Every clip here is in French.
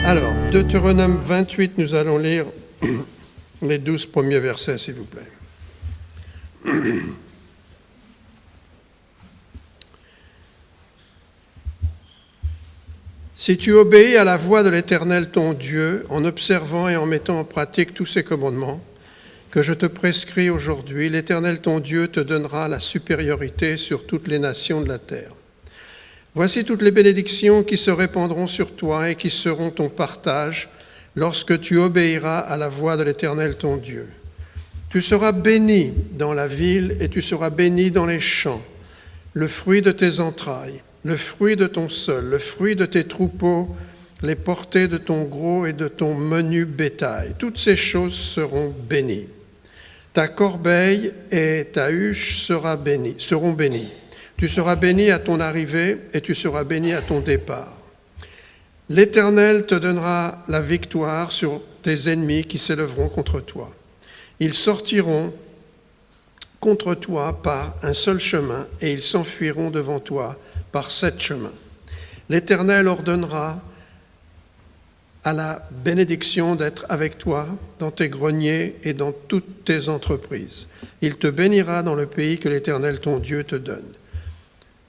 Alors, Deutéronome 28, nous allons lire les 12 premiers versets, s'il vous plaît. Si tu obéis à la voix de l'Éternel ton Dieu, en observant et en mettant en pratique tous ses commandements que je te prescris aujourd'hui, l'Éternel ton Dieu te donnera la supériorité sur toutes les nations de la terre. Voici toutes les bénédictions qui se répandront sur toi et qui seront ton partage lorsque tu obéiras à la voix de l'Éternel ton Dieu. Tu seras béni dans la ville et tu seras béni dans les champs. Le fruit de tes entrailles, le fruit de ton sol, le fruit de tes troupeaux, les portées de ton gros et de ton menu bétail. Toutes ces choses seront bénies. Ta corbeille et ta huche seront bénies. Tu seras béni à ton arrivée et tu seras béni à ton départ. L'Éternel te donnera la victoire sur tes ennemis qui s'élèveront contre toi. Ils sortiront contre toi par un seul chemin et ils s'enfuiront devant toi par 7 chemins. L'Éternel ordonnera à la bénédiction d'être avec toi dans tes greniers et dans toutes tes entreprises. Il te bénira dans le pays que l'Éternel ton Dieu te donne.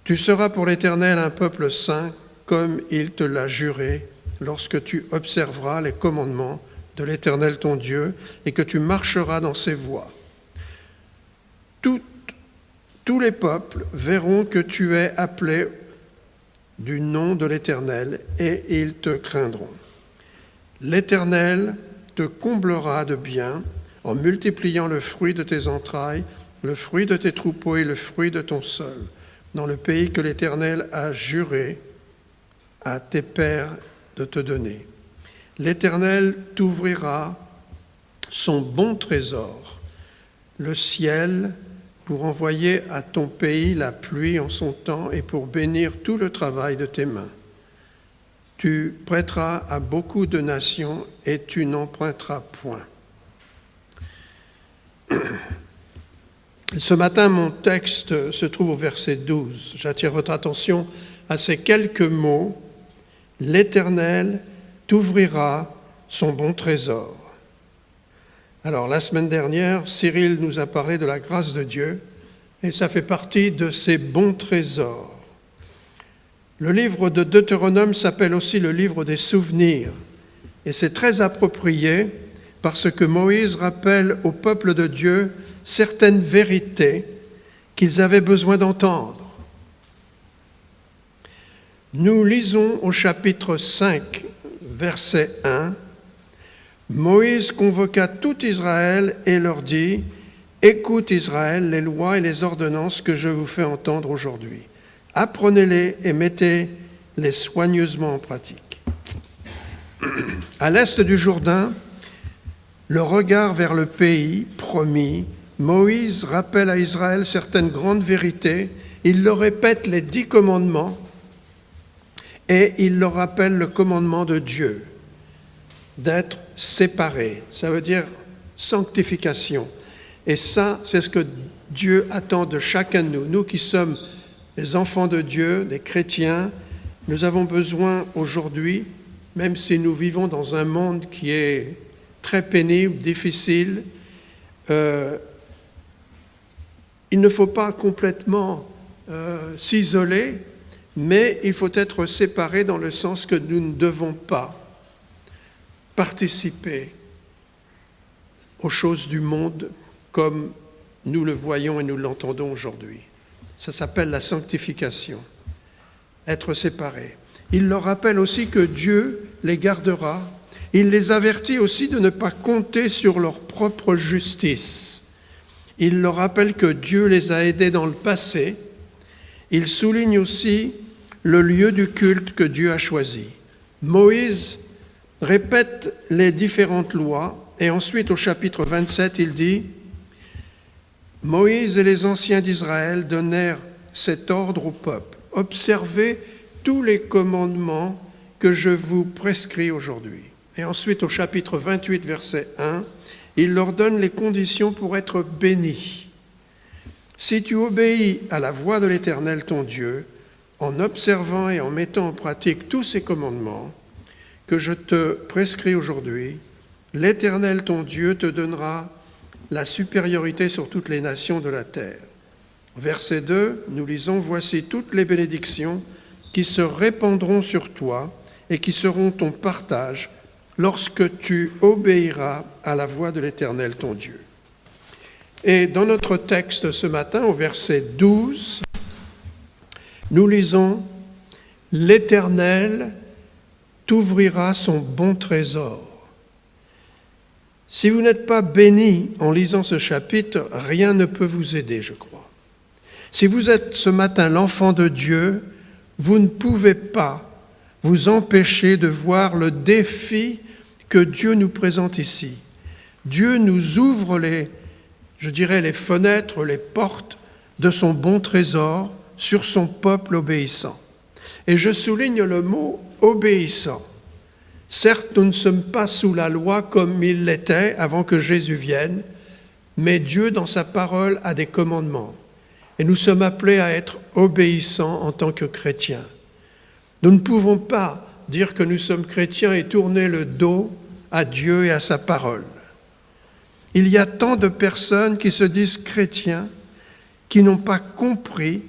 Tu seras pour l'Éternel un peuple saint, comme il te l'a juré, lorsque tu observeras les commandements de l'Éternel ton Dieu et que tu marcheras dans ses voies. Tous les peuples verront que tu es appelé du nom de l'Éternel et ils te craindront. L'Éternel te comblera de bien en multipliant le fruit de tes entrailles, le fruit de tes troupeaux et le fruit de ton sol, dans le pays que l'Éternel a juré à tes pères de te donner. L'Éternel t'ouvrira son bon trésor, le ciel, pour envoyer à ton pays la pluie en son temps et pour bénir tout le travail de tes mains. Tu prêteras à beaucoup de nations et tu n'emprunteras point. Ce matin, mon texte se trouve au verset 12. J'attire votre attention à ces quelques mots. L'Éternel t'ouvrira son bon trésor. Alors, la semaine dernière, Cyril nous a parlé de la grâce de Dieu et ça fait partie de ses bons trésors. Le livre de Deutéronome s'appelle aussi le livre des souvenirs et c'est très approprié parce que Moïse rappelle au peuple de Dieu certaines vérités qu'ils avaient besoin d'entendre. Nous lisons au chapitre 5, verset 1, « Moïse convoqua tout Israël et leur dit, « Écoute Israël, les lois et les ordonnances que je vous fais entendre aujourd'hui. Apprenez-les et mettez-les soigneusement en pratique. » À l'est du Jourdain, le regard vers le pays promis, Moïse rappelle à Israël certaines grandes vérités, il leur répète les 10 commandements et il leur rappelle le commandement de Dieu, d'être séparés. Ça veut dire sanctification. Et ça, c'est ce que Dieu attend de chacun de nous. Nous qui sommes les enfants de Dieu, des chrétiens, nous avons besoin aujourd'hui, même si nous vivons dans un monde qui est très pénible, difficile, il ne faut pas complètement s'isoler, mais il faut être séparé dans le sens que nous ne devons pas participer aux choses du monde comme nous le voyons et nous l'entendons aujourd'hui. Ça s'appelle la sanctification, être séparé. Il leur rappelle aussi que Dieu les gardera. Il les avertit aussi de ne pas compter sur leur propre justice. Il leur rappelle que Dieu les a aidés dans le passé. Il souligne aussi le lieu du culte que Dieu a choisi. Moïse répète les différentes lois et ensuite au chapitre 27, il dit « Moïse et les anciens d'Israël donnèrent cet ordre au peuple. Observez tous les commandements que je vous prescris aujourd'hui. » Et ensuite au chapitre 28, verset 1, il leur donne les conditions pour être bénis. « Si tu obéis à la voix de l'Éternel ton Dieu, en observant et en mettant en pratique tous ses commandements, que je te prescris aujourd'hui, l'Éternel ton Dieu te donnera la supériorité sur toutes les nations de la terre. Verset 2, nous lisons, « Voici toutes les bénédictions qui se répandront sur toi et qui seront ton partage lorsque tu obéiras à la voix de l'Éternel ton Dieu. » Et dans notre texte ce matin, au verset 12, nous lisons « L'Éternel t'ouvrira son bon trésor. » Si vous n'êtes pas béni en lisant ce chapitre, rien ne peut vous aider, je crois. Si vous êtes ce matin l'enfant de Dieu, vous ne pouvez pas vous empêcher de voir le défi que Dieu nous présente ici. Dieu nous ouvre les fenêtres, les portes de son bon trésor sur son peuple obéissant. Et je souligne le mot « obéissant ». Certes, nous ne sommes pas sous la loi comme il l'était avant que Jésus vienne, mais Dieu, dans sa parole, a des commandements. Et nous sommes appelés à être obéissants en tant que chrétiens. Nous ne pouvons pas dire que nous sommes chrétiens et tourner le dos à Dieu et à sa parole. Il y a tant de personnes qui se disent chrétiens, qui n'ont pas compris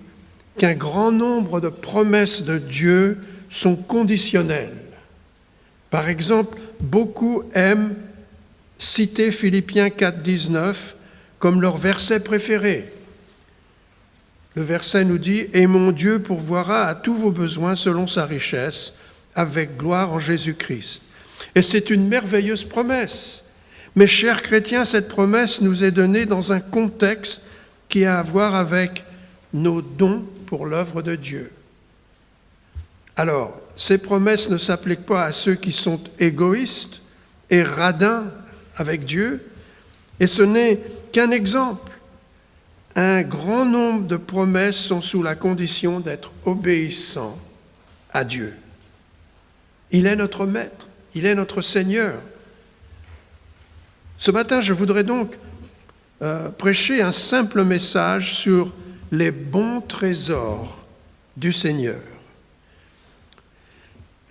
qu'un grand nombre de promesses de Dieu sont conditionnelles. Par exemple, beaucoup aiment citer Philippiens 4, 19 comme leur verset préféré. Le verset nous dit « Et mon Dieu pourvoira à tous vos besoins selon sa richesse, avec gloire en Jésus-Christ. » Et c'est une merveilleuse promesse. Mes chers chrétiens, cette promesse nous est donnée dans un contexte qui a à voir avec nos dons pour l'œuvre de Dieu. Alors, ces promesses ne s'appliquent pas à ceux qui sont égoïstes et radins avec Dieu, et ce n'est qu'un exemple. Un grand nombre de promesses sont sous la condition d'être obéissants à Dieu. Il est notre Maître, il est notre Seigneur. Ce matin, je voudrais donc prêcher un simple message sur les bons trésors du Seigneur.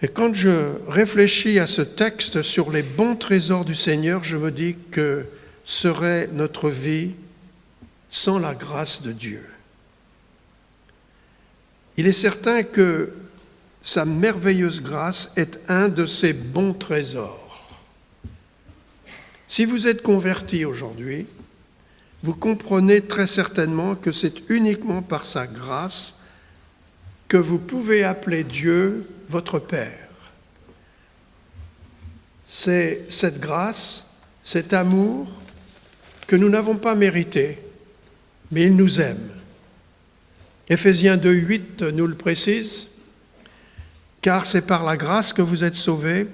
Et quand je réfléchis à ce texte sur les bons trésors du Seigneur, je me dis que serait notre vie sans la grâce de Dieu. Il est certain que sa merveilleuse grâce est un de ses bons trésors. Si vous êtes converti aujourd'hui, vous comprenez très certainement que c'est uniquement par sa grâce que vous pouvez appeler Dieu votre Père. C'est cette grâce, cet amour que nous n'avons pas mérité, mais il nous aime. Éphésiens 2,8 nous le précise, « Car c'est par la grâce que vous êtes sauvés,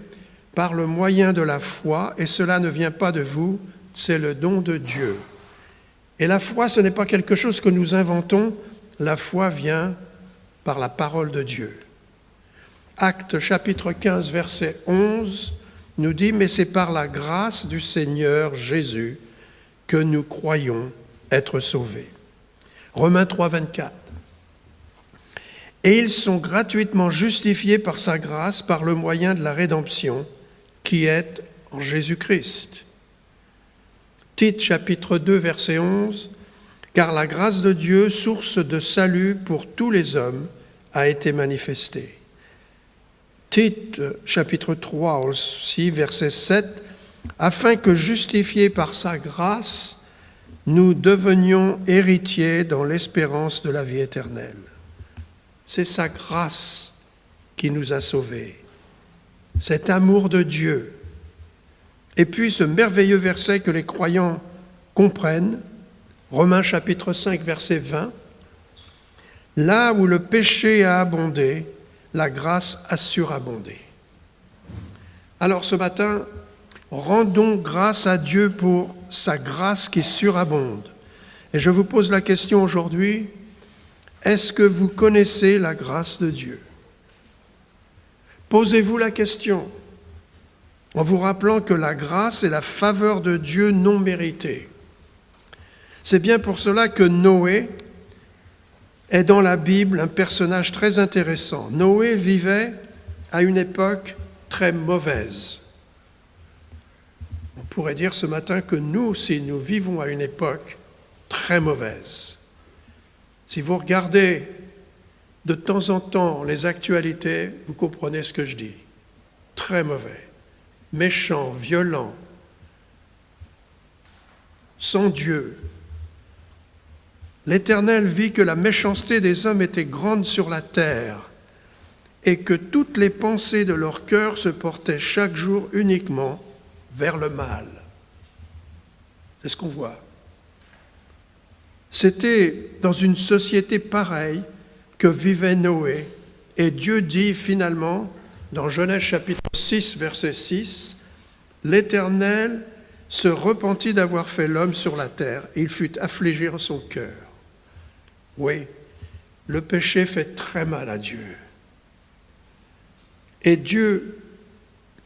par le moyen de la foi, et cela ne vient pas de vous, c'est le don de Dieu. » Et la foi, ce n'est pas quelque chose que nous inventons, la foi vient par la parole de Dieu. Actes chapitre 15, verset 11 nous dit « Mais c'est par la grâce du Seigneur Jésus que nous croyons être sauvés. » Romains 3, 24. « Et ils sont gratuitement justifiés par sa grâce, par le moyen de la rédemption, qui est en Jésus-Christ. » Tite chapitre 2, verset 11. « Car la grâce de Dieu, source de salut pour tous les hommes, a été manifestée. » Tite, chapitre 3 aussi, verset 7, « Afin que, justifiés par sa grâce, nous devenions héritiers dans l'espérance de la vie éternelle. » C'est sa grâce qui nous a sauvés, cet amour de Dieu. Et puis ce merveilleux verset que les croyants comprennent, Romains chapitre 5, verset 20, « Là où le péché a abondé, la grâce a surabondé. » Alors ce matin, rendons grâce à Dieu pour sa grâce qui surabonde. Et je vous pose la question aujourd'hui, est-ce que vous connaissez la grâce de Dieu? Posez-vous la question en vous rappelant que la grâce est la faveur de Dieu non méritée. C'est bien pour cela que Noé est dans la Bible un personnage très intéressant. Noé vivait à une époque très mauvaise. On pourrait dire ce matin que nous aussi, nous vivons à une époque très mauvaise. Si vous regardez de temps en temps les actualités, vous comprenez ce que je dis. Très mauvais, méchant, violent, sans Dieu. L'Éternel vit que la méchanceté des hommes était grande sur la terre et que toutes les pensées de leur cœur se portaient chaque jour uniquement vers le mal. C'est ce qu'on voit. C'était dans une société pareille que vivait Noé. Et Dieu dit finalement, dans Genèse chapitre 6, verset 6, « L'Éternel se repentit d'avoir fait l'homme sur la terre, et il fut affligé en son cœur. » Oui, le péché fait très mal à Dieu. Et Dieu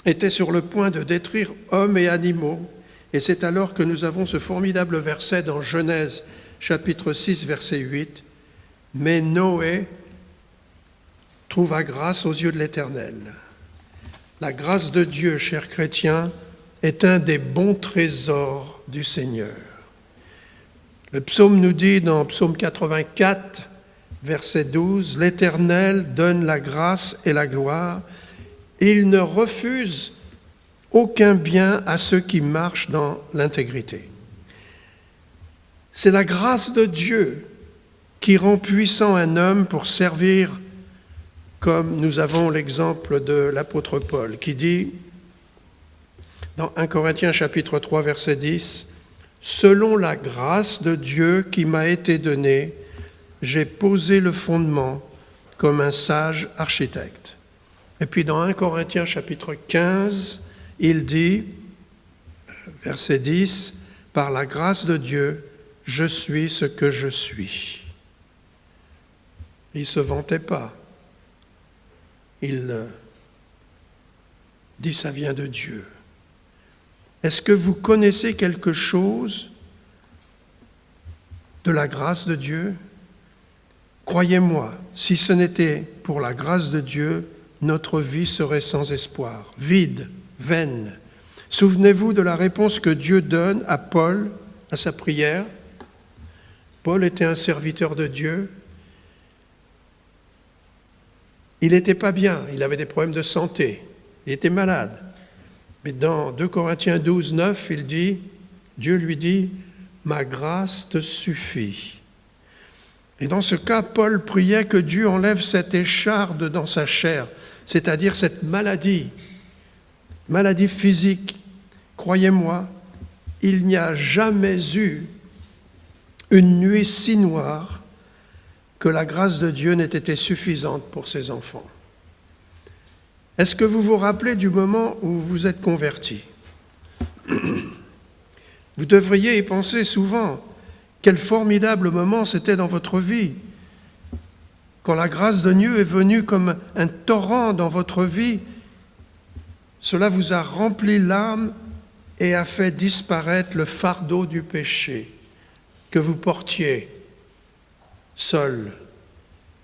était sur le point de détruire hommes et animaux, et c'est alors que nous avons ce formidable verset dans Genèse chapitre 6, verset 8, « Mais Noé trouva grâce aux yeux de l'Éternel. » La grâce de Dieu, chers chrétiens, est un des bons trésors du Seigneur. Le psaume nous dit dans psaume 84, verset 12, « L'Éternel donne la grâce et la gloire, il ne refuse aucun bien à ceux qui marchent dans l'intégrité. » C'est la grâce de Dieu qui rend puissant un homme pour servir, comme nous avons l'exemple de l'apôtre Paul, qui dit dans 1 Corinthiens chapitre 3, verset 10, « Selon la grâce de Dieu qui m'a été donnée, j'ai posé le fondement comme un sage architecte. » Et puis dans 1 Corinthiens chapitre 15, il dit, verset 10, « Par la grâce de Dieu, je suis ce que je suis. » Il ne se vantait pas. Il dit, ça vient de Dieu. Est-ce que vous connaissez quelque chose de la grâce de Dieu? Croyez-moi, si ce n'était pour la grâce de Dieu, notre vie serait sans espoir, vide, vaine. Souvenez-vous de la réponse que Dieu donne à Paul, à sa prière. Paul était un serviteur de Dieu. Il n'était pas bien, il avait des problèmes de santé, il était malade. Mais dans 2 Corinthiens 12, 9, il dit, Dieu lui dit, « Ma grâce te suffit. » Et dans ce cas, Paul priait que Dieu enlève cette écharde dans sa chair, c'est-à-dire cette maladie physique. Croyez-moi, il n'y a jamais eu une nuit si noire que la grâce de Dieu n'ait été suffisante pour ses enfants. Est-ce que vous vous rappelez du moment où vous vous êtes convertis? Vous devriez y penser souvent. Quel formidable moment c'était dans votre vie. Quand la grâce de Dieu est venue comme un torrent dans votre vie, cela vous a rempli l'âme et a fait disparaître le fardeau du péché que vous portiez seul.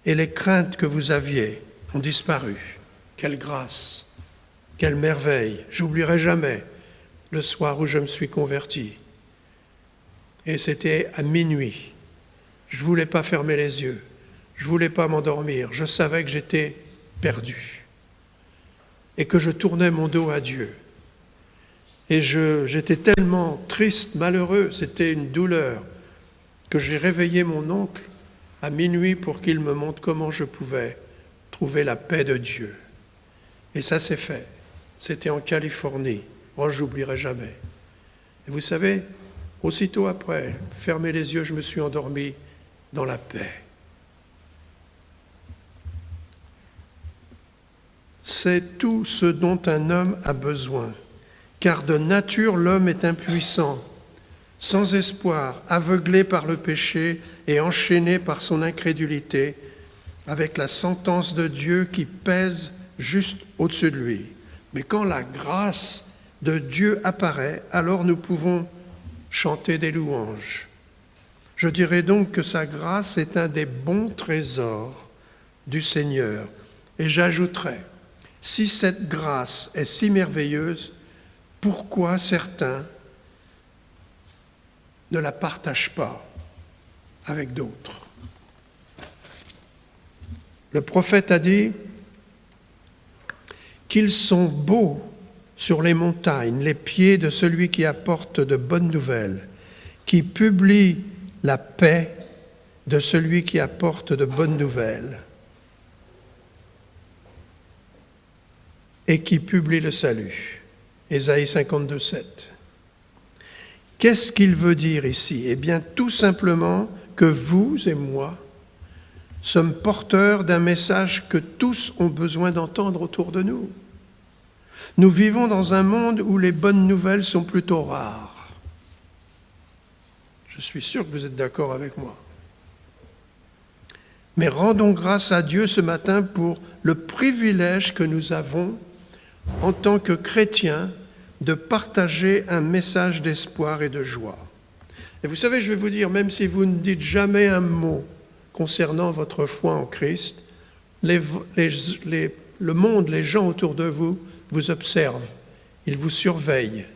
Et les craintes que vous aviez ont disparu. Quelle grâce, quelle merveille. J'oublierai jamais le soir où je me suis converti. Et c'était à minuit. Je ne voulais pas fermer les yeux. Je ne voulais pas m'endormir. Je savais que j'étais perdu. Et que je tournais mon dos à Dieu. Et j'étais tellement triste, malheureux, c'était une douleur, que j'ai réveillé mon oncle à minuit pour qu'il me montre comment je pouvais trouver la paix de Dieu. Et ça s'est fait. C'était en Californie. Moi, je n'oublierai jamais. Et vous savez, aussitôt après, fermé les yeux, je me suis endormi dans la paix. C'est tout ce dont un homme a besoin, car de nature l'homme est impuissant, sans espoir, aveuglé par le péché et enchaîné par son incrédulité, avec la sentence de Dieu qui pèse juste au-dessus de lui. Mais quand la grâce de Dieu apparaît, alors nous pouvons chanter des louanges. Je dirais donc que sa grâce est un des bons trésors du Seigneur. Et j'ajouterais, Si cette grâce est si merveilleuse, pourquoi certains ne la partagent pas avec d'autres? Le prophète a dit qu'ils sont beaux sur les montagnes, les pieds de celui qui apporte de bonnes nouvelles, qui publie la paix de celui qui apporte de bonnes nouvelles et qui publie le salut. Ésaïe 52, 7. Qu'est-ce qu'il veut dire ici? Eh bien, tout simplement que vous et moi sommes porteurs d'un message que tous ont besoin d'entendre autour de nous. Nous vivons dans un monde où les bonnes nouvelles sont plutôt rares. Je suis sûr que vous êtes d'accord avec moi. Mais rendons grâce à Dieu ce matin pour le privilège que nous avons en tant que chrétiens de partager un message d'espoir et de joie. Et vous savez, je vais vous dire, même si vous ne dites jamais un mot concernant votre foi en Christ, le monde, les gens autour de vous, vous observent, ils vous surveillent.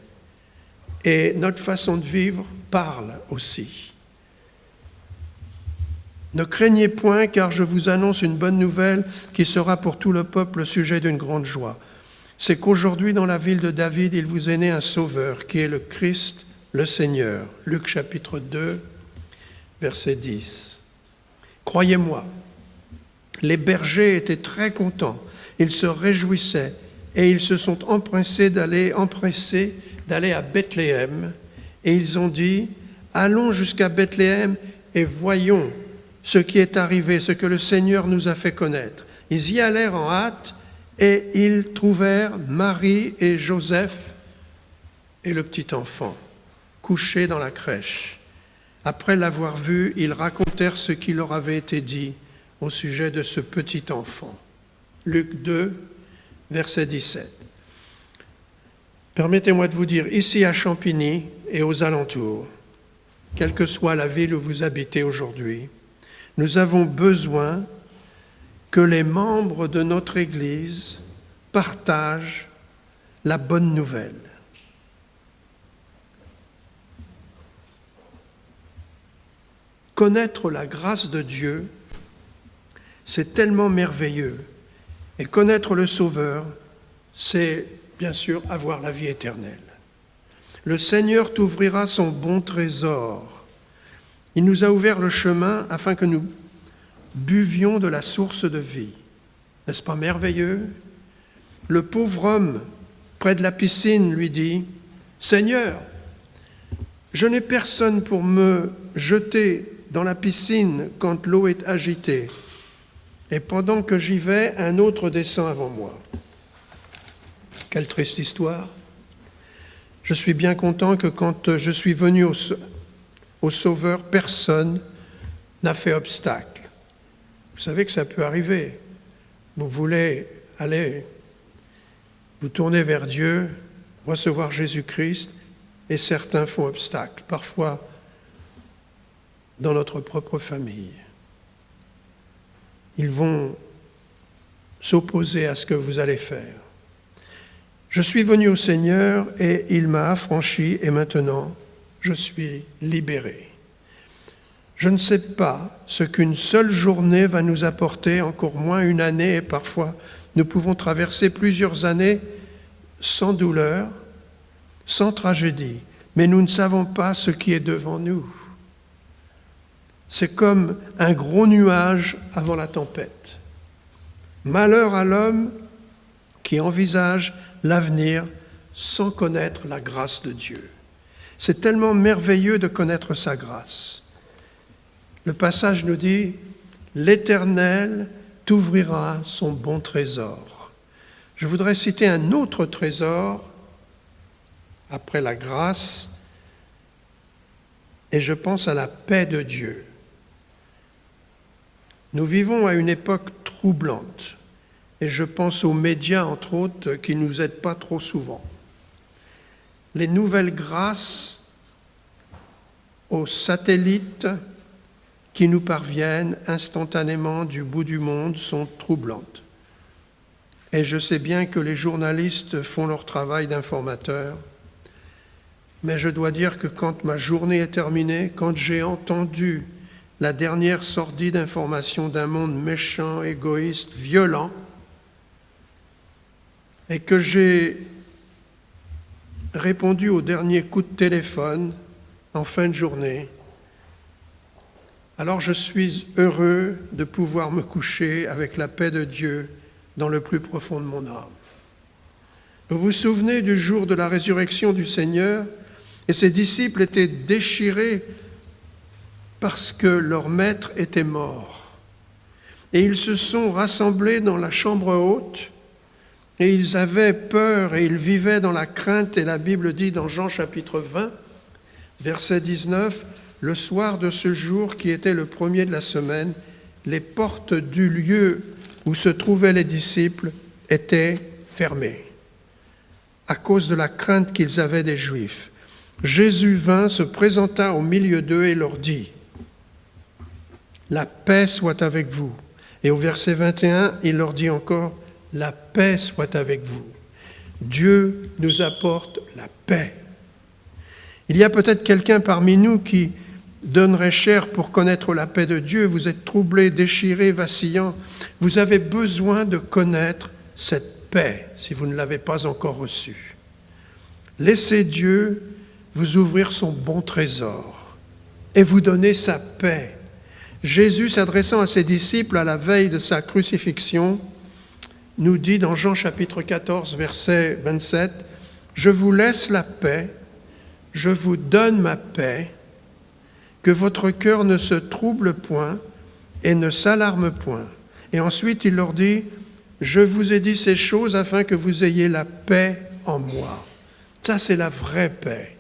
Et notre façon de vivre parle aussi. Ne craignez point, car je vous annonce une bonne nouvelle qui sera pour tout le peuple le sujet d'une grande joie. C'est qu'aujourd'hui, dans la ville de David, il vous est né un sauveur, qui est le Christ, le Seigneur. Luc chapitre 2, verset 10. Croyez-moi, les bergers étaient très contents, ils se réjouissaient et ils se sont empressés d'aller à Bethléem. Et ils ont dit, allons jusqu'à Bethléem et voyons ce qui est arrivé, ce que le Seigneur nous a fait connaître. Ils y allèrent en hâte et ils trouvèrent Marie et Joseph et le petit enfant couchés dans la crèche. Après l'avoir vu, ils racontèrent ce qui leur avait été dit au sujet de ce petit enfant. Luc 2, verset 17. Permettez-moi de vous dire, ici à Champigny et aux alentours, quelle que soit la ville où vous habitez aujourd'hui, nous avons besoin que les membres de notre Église partagent la bonne nouvelle. Connaître la grâce de Dieu, c'est tellement merveilleux. Et connaître le Sauveur, c'est bien sûr avoir la vie éternelle. Le Seigneur t'ouvrira son bon trésor. Il nous a ouvert le chemin afin que nous buvions de la source de vie. N'est-ce pas merveilleux? Le pauvre homme, près de la piscine, lui dit, « Seigneur, je n'ai personne pour me jeter dans la piscine quand l'eau est agitée. Et pendant que j'y vais, un autre descend avant moi. » Quelle triste histoire. Je suis bien content que quand je suis venu au Sauveur, personne n'a fait obstacle. Vous savez que ça peut arriver. Vous voulez aller, vous tournez vers Dieu, recevoir Jésus-Christ, et certains font obstacle, parfois dans notre propre famille. Ils vont s'opposer à ce que vous allez faire. Je suis venu au Seigneur et il m'a affranchi et maintenant je suis libéré. Je ne sais pas ce qu'une seule journée va nous apporter, encore moins une année, et parfois nous pouvons traverser plusieurs années sans douleur, sans tragédie, mais nous ne savons pas ce qui est devant nous. C'est comme un gros nuage avant la tempête. Malheur à l'homme qui envisage l'avenir sans connaître la grâce de Dieu. C'est tellement merveilleux de connaître sa grâce. Le passage nous dit « L'Éternel t'ouvrira son bon trésor ». Je voudrais citer un autre trésor après la grâce, et je pense à la paix de Dieu. Nous vivons à une époque troublante, et je pense aux médias, entre autres, qui ne nous aident pas trop souvent. Les nouvelles grâces aux satellites qui nous parviennent instantanément du bout du monde sont troublantes. Et je sais bien que les journalistes font leur travail d'informateurs, mais je dois dire que quand ma journée est terminée, quand j'ai entendu la dernière sordide information d'un monde méchant, égoïste, violent, et que j'ai répondu au dernier coup de téléphone en fin de journée, alors je suis heureux de pouvoir me coucher avec la paix de Dieu dans le plus profond de mon âme. Vous vous souvenez du jour de la résurrection du Seigneur, et ses disciples étaient déchirés parce que leur maître était mort. Et ils se sont rassemblés dans la chambre haute, et ils avaient peur et ils vivaient dans la crainte. Et la Bible dit dans Jean chapitre 20, verset 19, « Le soir de ce jour qui était le premier de la semaine, les portes du lieu où se trouvaient les disciples étaient fermées à cause de la crainte qu'ils avaient des Juifs. Jésus vint, se présenta au milieu d'eux et leur dit, « La paix soit avec vous. » Et au verset 21, il leur dit encore, « La paix soit avec vous. » Dieu nous apporte la paix. Il y a peut-être quelqu'un parmi nous qui donnerait cher pour connaître la paix de Dieu. Vous êtes troublé, déchiré, vacillant. Vous avez besoin de connaître cette paix si vous ne l'avez pas encore reçue. Laissez Dieu vous ouvrir son bon trésor et vous donner sa paix. Jésus, s'adressant à ses disciples à la veille de sa crucifixion, nous dit dans Jean chapitre 14, verset 27, « Je vous laisse la paix, je vous donne ma paix, que votre cœur ne se trouble point et ne s'alarme point. » Et ensuite, il leur dit, « Je vous ai dit ces choses afin que vous ayez la paix en moi. » Ça, c'est la vraie paix.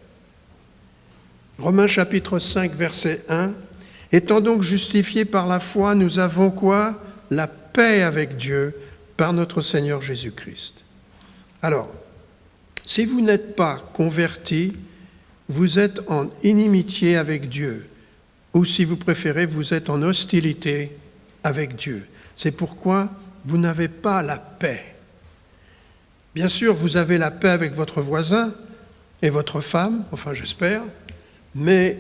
Romains chapitre 5, verset 1, « Étant donc justifiés par la foi, nous avons quoi? La paix avec Dieu par notre Seigneur Jésus-Christ. » Alors, si vous n'êtes pas convertis, vous êtes en inimitié avec Dieu, ou si vous préférez, vous êtes en hostilité avec Dieu. C'est pourquoi vous n'avez pas la paix. Bien sûr, vous avez la paix avec votre voisin et votre femme, enfin j'espère, mais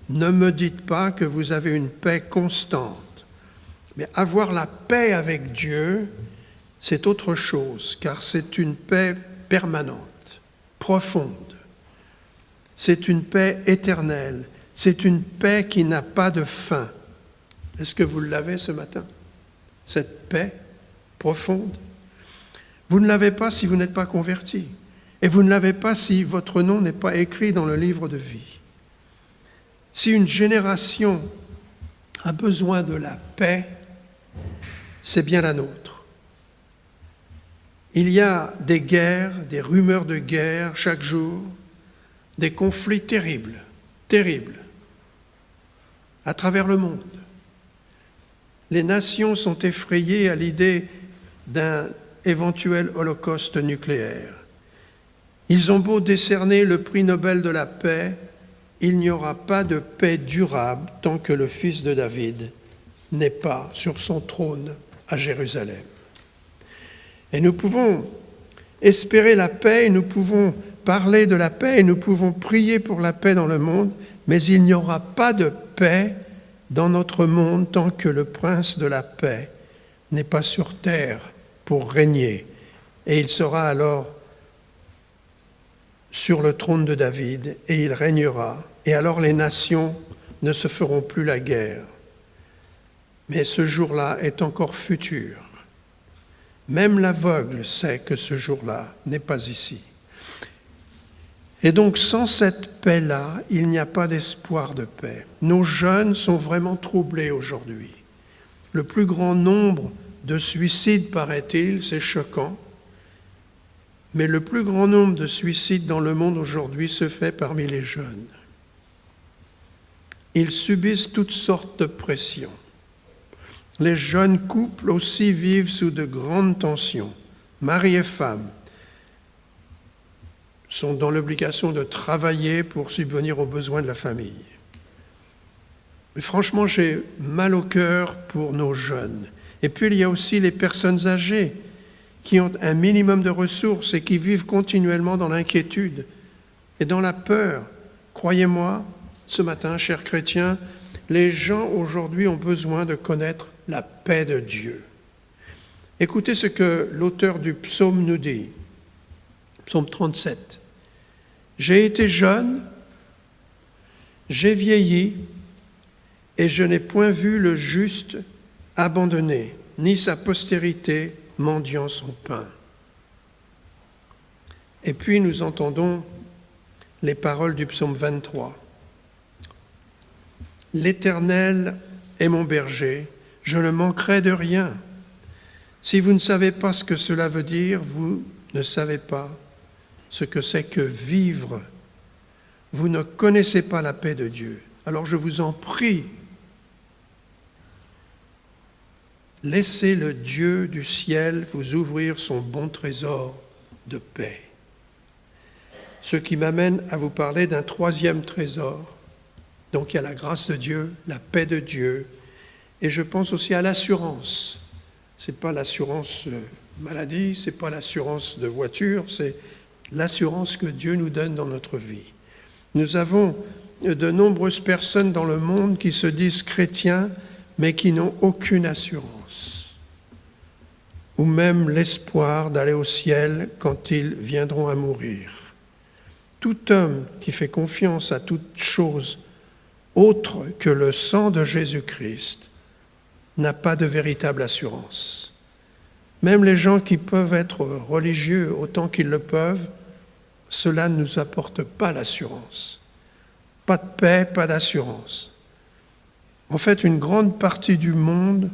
ne me dites pas que vous avez une paix constante. Mais avoir la paix avec Dieu, c'est autre chose, car c'est une paix permanente, profonde. C'est une paix éternelle. C'est une paix qui n'a pas de fin. Est-ce que vous l'avez ce matin? Cette paix profonde? Vous ne l'avez pas si vous n'êtes pas converti. Et vous ne l'avez pas si votre nom n'est pas écrit dans le livre de vie. Si une génération a besoin de la paix, c'est bien la nôtre. Il y a des guerres, des rumeurs de guerre chaque jour, des conflits terribles, terribles, à travers le monde. Les nations sont effrayées à l'idée d'un éventuel holocauste nucléaire. Ils ont beau décerner le prix Nobel de la paix, il n'y aura pas de paix durable tant que le fils de David n'est pas sur son trône à Jérusalem. Et nous pouvons espérer la paix, et nous pouvons parler de la paix, et nous pouvons prier pour la paix dans le monde, mais il n'y aura pas de paix dans notre monde tant que le prince de la paix n'est pas sur terre pour régner. Et il sera alors sur le trône de David, et il régnera. Et alors les nations ne se feront plus la guerre. Mais ce jour-là est encore futur. Même l'aveugle sait que ce jour-là n'est pas ici. Et donc, sans cette paix-là, il n'y a pas d'espoir de paix. Nos jeunes sont vraiment troublés aujourd'hui. Le plus grand nombre de suicides, paraît-il, c'est choquant, mais le plus grand nombre de suicides dans le monde aujourd'hui se fait parmi les jeunes. Ils subissent toutes sortes de pressions. Les jeunes couples aussi vivent sous de grandes tensions. Mari et femme sont dans l'obligation de travailler pour subvenir aux besoins de la famille. Mais franchement, j'ai mal au cœur pour nos jeunes. Et puis il y a aussi les personnes âgées qui ont un minimum de ressources et qui vivent continuellement dans l'inquiétude et dans la peur. Croyez-moi, ce matin, chers chrétiens, les gens aujourd'hui ont besoin de connaître la paix de Dieu. Écoutez ce que l'auteur du psaume nous dit, psaume 37. « J'ai été jeune, j'ai vieilli, et je n'ai point vu le juste abandonné, ni sa postérité mendiant son pain. » Et puis nous entendons les paroles du psaume 23. « L'Éternel est mon berger, je ne manquerai de rien. Si vous ne savez pas ce que cela veut dire, vous ne savez pas ce que c'est que vivre. Vous ne connaissez pas la paix de Dieu. Alors je vous en prie, laissez le Dieu du ciel vous ouvrir son bon trésor de paix. » Ce qui m'amène à vous parler d'un troisième trésor. Donc il y a la grâce de Dieu, la paix de Dieu, et je pense aussi à l'assurance. Ce n'est pas l'assurance maladie, ce n'est pas l'assurance de voiture, c'est l'assurance que Dieu nous donne dans notre vie. Nous avons de nombreuses personnes dans le monde qui se disent chrétiens, mais qui n'ont aucune assurance, ou même l'espoir d'aller au ciel quand ils viendront à mourir. Tout homme qui fait confiance à toute chose autre que le sang de Jésus-Christ n'a pas de véritable assurance. Même les gens qui peuvent être religieux autant qu'ils le peuvent, cela ne nous apporte pas l'assurance. Pas de paix, pas d'assurance. En fait, une grande partie du monde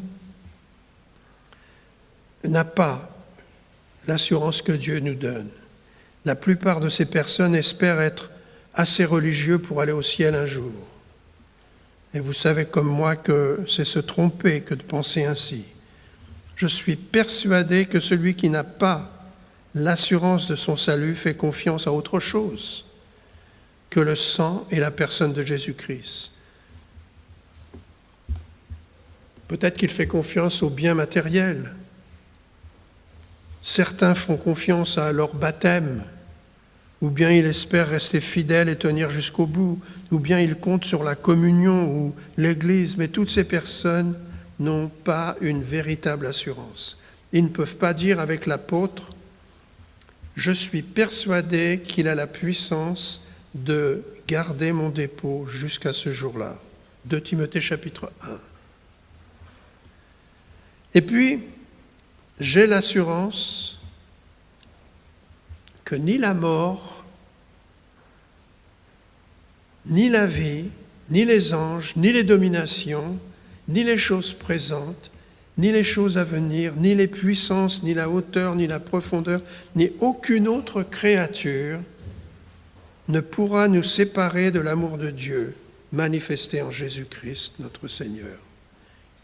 n'a pas l'assurance que Dieu nous donne. La plupart de ces personnes espèrent être assez religieux pour aller au ciel un jour. Et vous savez comme moi que c'est se tromper que de penser ainsi. Je suis persuadé que celui qui n'a pas l'assurance de son salut fait confiance à autre chose que le sang et la personne de Jésus-Christ. Peut-être qu'il fait confiance aux biens matériels. Certains font confiance à leur baptême, ou bien ils espèrent rester fidèles et tenir jusqu'au bout, ou bien ils comptent sur la communion ou l'Église, mais toutes ces personnes n'ont pas une véritable assurance. Ils ne peuvent pas dire avec l'apôtre « Je suis persuadé qu'il a la puissance de garder mon dépôt jusqu'à ce jour-là ». 2 Timothée chapitre 1. Et puis, j'ai l'assurance que ni la mort, ni la vie, ni les anges, ni les dominations, ni les choses présentes, ni les choses à venir, ni les puissances, ni la hauteur, ni la profondeur, ni aucune autre créature ne pourra nous séparer de l'amour de Dieu manifesté en Jésus-Christ, notre Seigneur.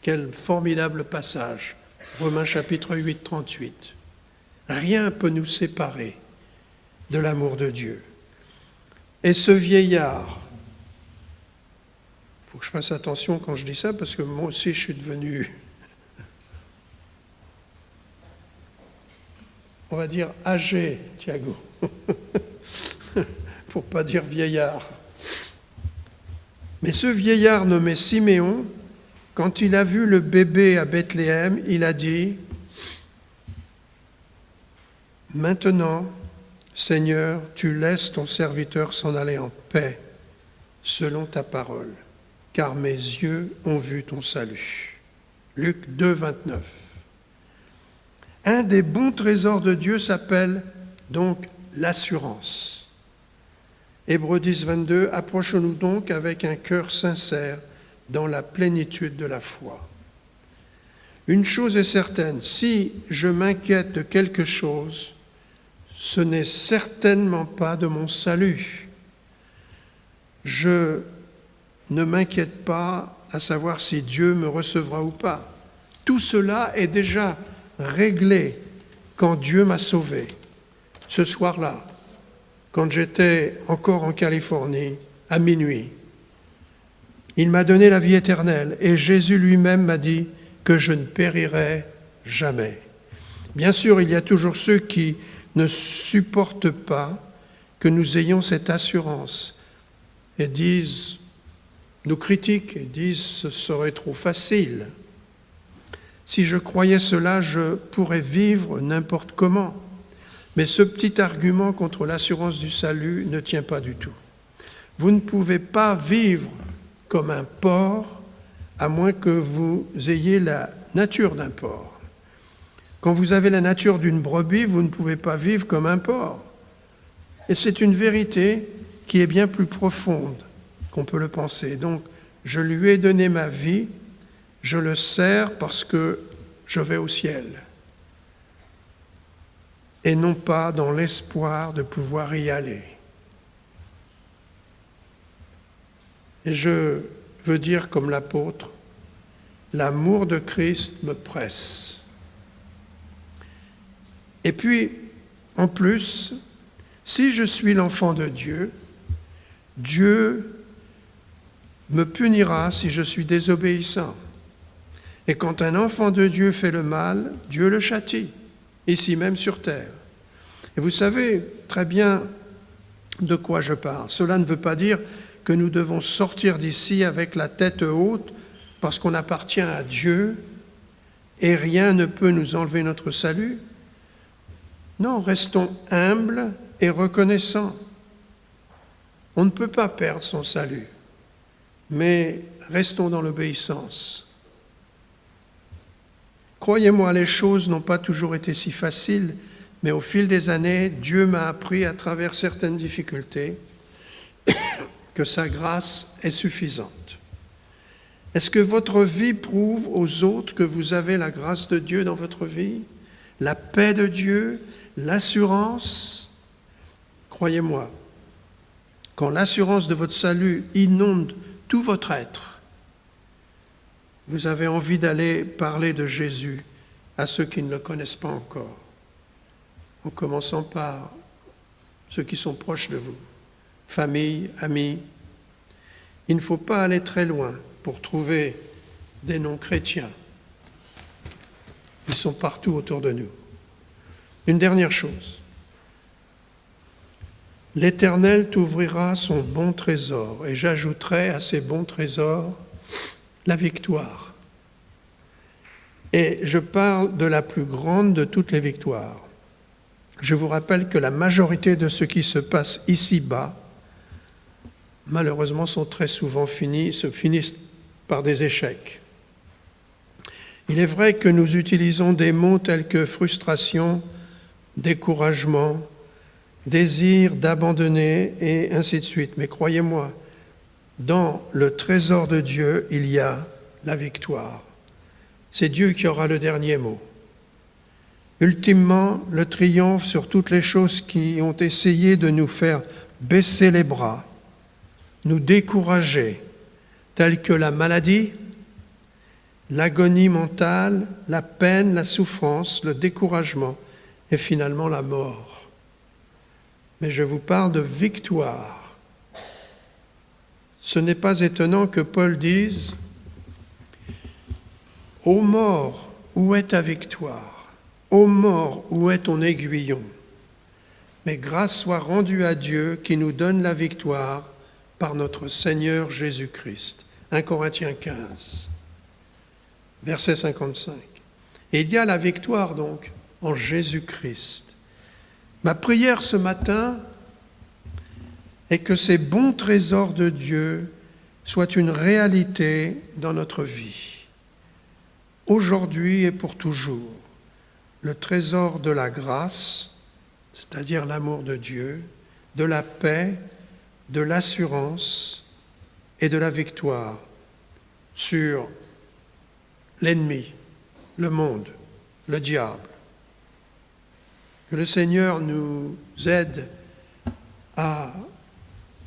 Quel formidable passage, Romains chapitre 8, 38. Rien ne peut nous séparer de l'amour de Dieu. Et ce vieillard, il faut que je fasse attention quand je dis ça, parce que moi aussi je suis devenu, on va dire âgé, Thiago, pour ne pas dire vieillard. Mais ce vieillard nommé Siméon, quand il a vu le bébé à Bethléem, il a dit « Maintenant, Seigneur, tu laisses ton serviteur s'en aller en paix, selon ta parole, car mes yeux ont vu ton salut. » Luc 2, 29. Un des bons trésors de Dieu s'appelle donc l'assurance. Hébreux 10, 22, « Approchons-nous donc avec un cœur sincère dans la plénitude de la foi. » Une chose est certaine, si je m'inquiète de quelque chose, ce n'est certainement pas de mon salut. Je ne m'inquiète pas à savoir si Dieu me recevra ou pas. Tout cela est déjà réglé quand Dieu m'a sauvé. Ce soir-là, quand j'étais encore en Californie, à minuit, il m'a donné la vie éternelle et Jésus lui-même m'a dit que je ne périrais jamais. Bien sûr, il y a toujours ceux qui ne supportent pas que nous ayons cette assurance et nous critiquent et disent ce serait trop facile. Si je croyais cela, je pourrais vivre n'importe comment. Mais ce petit argument contre l'assurance du salut ne tient pas du tout. Vous ne pouvez pas vivre comme un porc à moins que vous ayez la nature d'un porc. Quand vous avez la nature d'une brebis, vous ne pouvez pas vivre comme un porc. Et c'est une vérité qui est bien plus profonde qu'on peut le penser. Donc, je lui ai donné ma vie, je le sers parce que je vais au ciel. Et non pas dans l'espoir de pouvoir y aller. Et je veux dire comme l'apôtre, l'amour de Christ me presse. Et puis, en plus, si je suis l'enfant de Dieu, Dieu me punira si je suis désobéissant. Et quand un enfant de Dieu fait le mal, Dieu le châtie, ici même sur terre. Et vous savez très bien de quoi je parle. Cela ne veut pas dire que nous devons sortir d'ici avec la tête haute parce qu'on appartient à Dieu et rien ne peut nous enlever notre salut. Non, restons humbles et reconnaissants. On ne peut pas perdre son salut, mais restons dans l'obéissance. Croyez-moi, les choses n'ont pas toujours été si faciles, mais au fil des années, Dieu m'a appris à travers certaines difficultés que sa grâce est suffisante. Est-ce que votre vie prouve aux autres que vous avez la grâce de Dieu dans votre vie, la paix de Dieu, l'assurance? Croyez-moi, quand l'assurance de votre salut inonde tout votre être, vous avez envie d'aller parler de Jésus à ceux qui ne le connaissent pas encore, en commençant par ceux qui sont proches de vous, famille, amis. Il ne faut pas aller très loin pour trouver des non-chrétiens. Ils sont partout autour de nous. Une dernière chose. L'Éternel t'ouvrira son bon trésor, et j'ajouterai à ces bons trésors la victoire. Et je parle de la plus grande de toutes les victoires. Je vous rappelle que la majorité de ce qui se passe ici-bas, malheureusement, sont très souvent se finissent par des échecs. Il est vrai que nous utilisons des mots tels que frustration, découragement, désir d'abandonner et ainsi de suite. Mais croyez-moi, dans le trésor de Dieu, il y a la victoire. C'est Dieu qui aura le dernier mot. Ultimement, le triomphe sur toutes les choses qui ont essayé de nous faire baisser les bras, nous décourager, telles que la maladie, l'agonie mentale, la peine, la souffrance, le découragement et finalement la mort. Mais je vous parle de victoire. Ce n'est pas étonnant que Paul dise « Ô mort, où est ta victoire? Ô mort, où est ton aiguillon? Mais grâce soit rendue à Dieu qui nous donne la victoire par notre Seigneur Jésus-Christ. » 1 Corinthiens 15, verset 55. Et il y a la victoire donc en Jésus-Christ. Ma prière ce matin est que ces bons trésors de Dieu soient une réalité dans notre vie, aujourd'hui et pour toujours. Le trésor de la grâce, c'est-à-dire l'amour de Dieu, de la paix, de l'assurance et de la victoire sur l'ennemi, le monde, le diable. Que le Seigneur nous aide à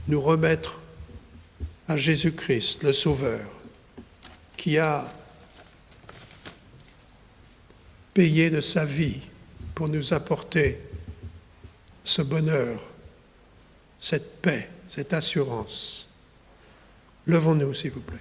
nous remettre à Jésus-Christ, le Sauveur, qui a payé de sa vie pour nous apporter ce bonheur, cette paix, cette assurance. Levons-nous, s'il vous plaît.